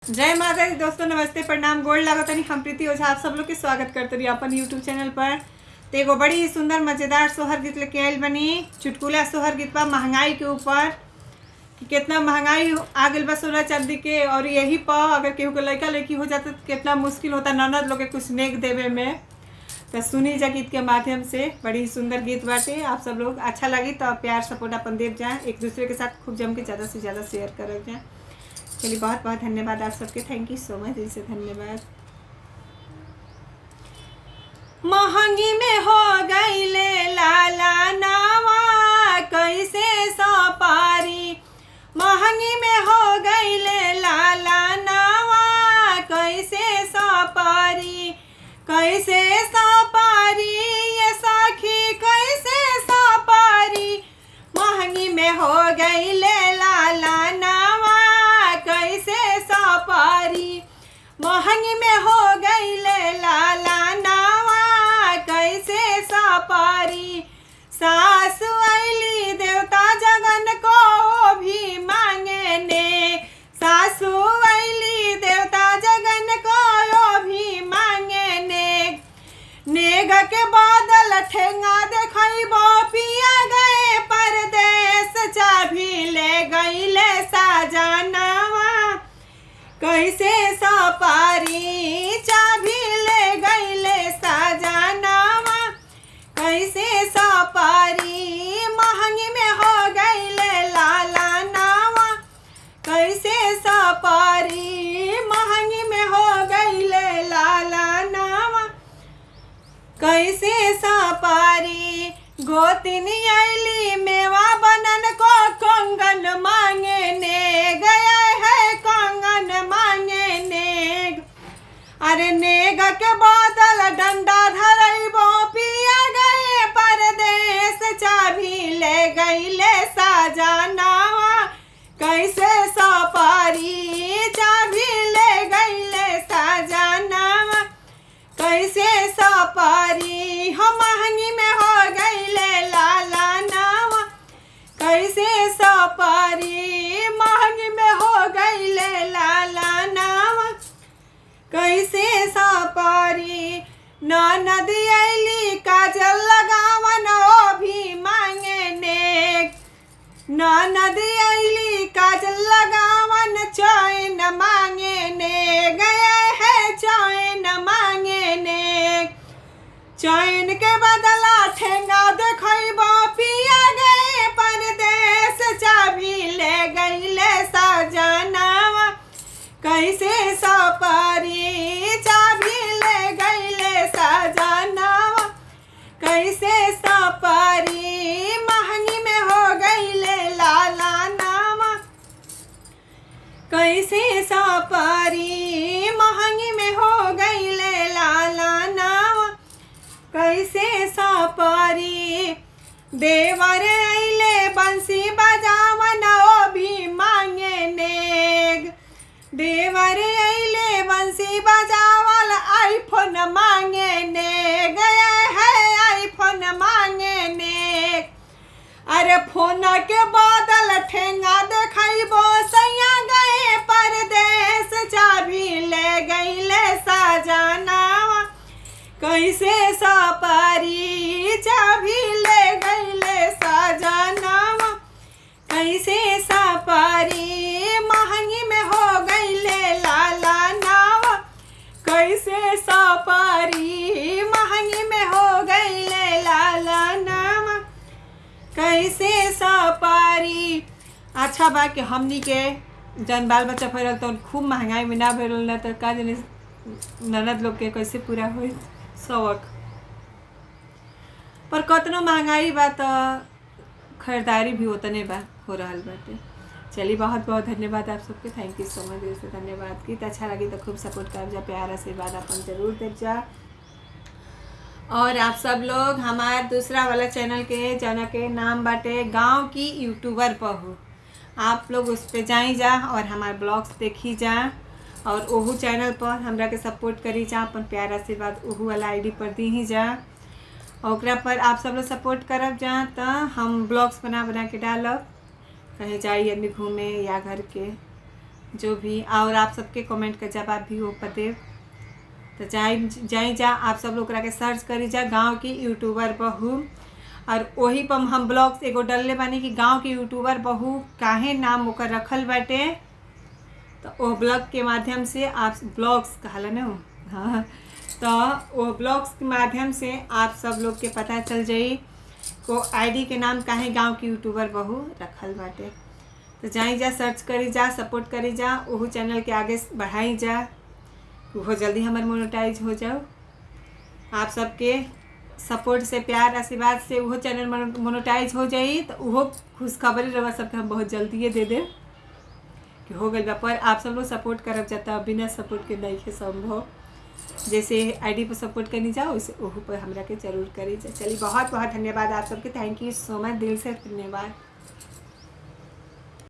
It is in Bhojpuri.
जय माता दी दोस्तों, नमस्ते, प्रणाम, गोड़ लागतनी। हम प्रीति ओझा आप सब लोग के स्वागत करते रही अपन यूट्यूब चैनल पर। तो एगो बड़ी ही सुंदर मज़ेदार सोहर गीत लेके आयल बनी। चुटकुला सोहर गीत बा महंगाई के ऊपर कि कितना महंगाई आ गई बा सोना चांदी के, और यही पर अगर केहू के लड़का लड़की हो जाता तो कितना मुश्किल होता ननद लोग के कुछ नेक देवे में। तो सुनी जा गीत के माध्यम से, बड़ी ही सुंदर गीत बाटे। आप सब लोग अच्छा लगी तो प्यार सपोर्ट अपन देव जाए, एक दूसरे के साथ खूब जम के ज़्यादा से ज़्यादा शेयर कर जाए। चलिए, बहुत बहुत धन्यवाद आप सबके, थैंक यू सो मच, दिल से धन्यवाद। महंगी में हो गई ले लाला नावा कैसे सपारी, महंगी में हो गई ले लाला नावा कैसे सपारी, कैसे सपारी ये साखी कैसे सपारी, महंगी में हो गई ले लाला नावा कैसे सपारी, महंगी में हो गई ले लाला नावा कैसे सपारी। सासु आईली देवता जगन को भी मांगे ने, सासु आईली देवता जगन को भी मांगे ने, नेग के बादल ठेंगा देखइबो पिया गए परदेश, चाभी ले गई ले साजनावा कैसे सपारी, चाभी ले गई ले साजनावा कैसे सपारी, महंगी में हो गई ले लाला नावा कैसे सपारी, महंगी में हो गई ले लाला नावा कैसे सपारी। गोतिनी आईली मेवा बनन को कंगन मांगे ने, गया है कंगन मांगे ने, अरे नेग के बादल डंडा धरइबो पिया गए परदेश, चाभी ले गई ले साजनावा कैसे सपारी, चाभी ले गई ले साजनावा कैसे सपारी। हम महंगी में हो गई ले लाला नावा कैसे सपारी, महंगी में हो गई ले लाला नावा कैसे सपारी। ननद आईली काजल लगावन ओ भी मांगे ने, ननद आईली काजल लगावन चैन मांगे ने, गया है चैन मांगे ने, चैन के बदला ठेंगा देखइबो पिया गए परदेश, चाभी ले गई ले साजनावा कैसे सपारी, चाभी ले गई ले साजनावा कैसे सपारी, महंगी में हो गई ले लाला नावा कैसे सपारी, महंगी में हो गई ले लाला नावा कैसे सपारी। देवर आइले बंसी बजावन ओ भी मांगे नेग, देवर आइले बंसी बजावल आईफोन मांगे ने, गया है आईफोन मांगे ने, अरे फोन के बादल ठेंगा देखइबो सैया गए परदेश, चाभी ले गई ले साजनावा कैसे सपारी, चाभी ले गई ले साजनावा कैसे सपारी, महंगी में हो गई ले लाला नावा कैसे सपारी, महंगी में हो गई ले लाला नावा कैसे सपारी। अच्छा बा कि हमनी के जन बाल बच्चा फैरल तो खूब महंगाई में ना भरल, न तो का जाने ननद लोग के कैसे पूरा हो शौक। पर कतनो महंगाई बा तो खरीदारी भी उतने बा हो रहा बाटे। चलिए, बहुत बहुत धन्यवाद आप सबके, थैंक यू सो मच, दिल से धन्यवाद। गीत अच्छा लगी तो खूब सपोर्ट कर जा, प्यार आशीर्वाद अपन जरूर दे जा। और आप सब लोग हमारे दूसरा वाला चैनल के जना के नाम बाटे गांव की यूट्यूबर पहू, आप लोग उस पर जाई जा और हमारे ब्लॉग्स देखी जा, और ओहू चैनल पर हमरा के सपोर्ट करी जा, अपन प्यार आशीर्वाद ओहू वाला आईडी पर दी ही जा। और ओकरा पर आप सब लोग सपोर्ट करब जा तो हम ब्लॉग्स बना बना के डालब, कहीं जाई आदमी घूमे या घर के जो भी, और आप सबके कमेंट का जवाब भी वो पर देव। तो जाई जा आप सब लोग के सर्च करी जा गांव की यूट्यूबर बहू, और वही पर हम ब्लॉग्स एगो डलले बानी कि गांव की यूट्यूबर बहू काहे नाम ओकर रखल बाटे। तो वो ब्लॉग के माध्यम से आप ब्लॉग्स कहला ना, हाँ, तो वो ब्लॉग्स के माध्यम से आप सब लोग के पता चल जाई को आईडी के नाम काहे गांव की यूट्यूबर बहू रखल बाटे। तो जाई जा सर्च करी जा, सपोर्ट करी जा, वो चैनल के आगे बढ़ाई जा, वो जल्दी हमारे मोनेटाइज हो जाओ। आप सबके सपोर्ट से, प्यार आशीर्वाद से वो चैनल मोनेटाइज हो जाई तो वो खुशखबरी रवा सबके हम बहुत जल्दी दे दे कि हो गई बा। पर आप सब लोग सपोर्ट करब जाता, बिना सपोर्ट के नहीं है संभव। जैसे आईडी पर सपोर्ट करनी जाओ वैसे वह पर हमरा के जरूर करी जा। चलिए बहुत बहुत धन्यवाद आप सबके, थैंक यू सो मच, दिल से धन्यवाद।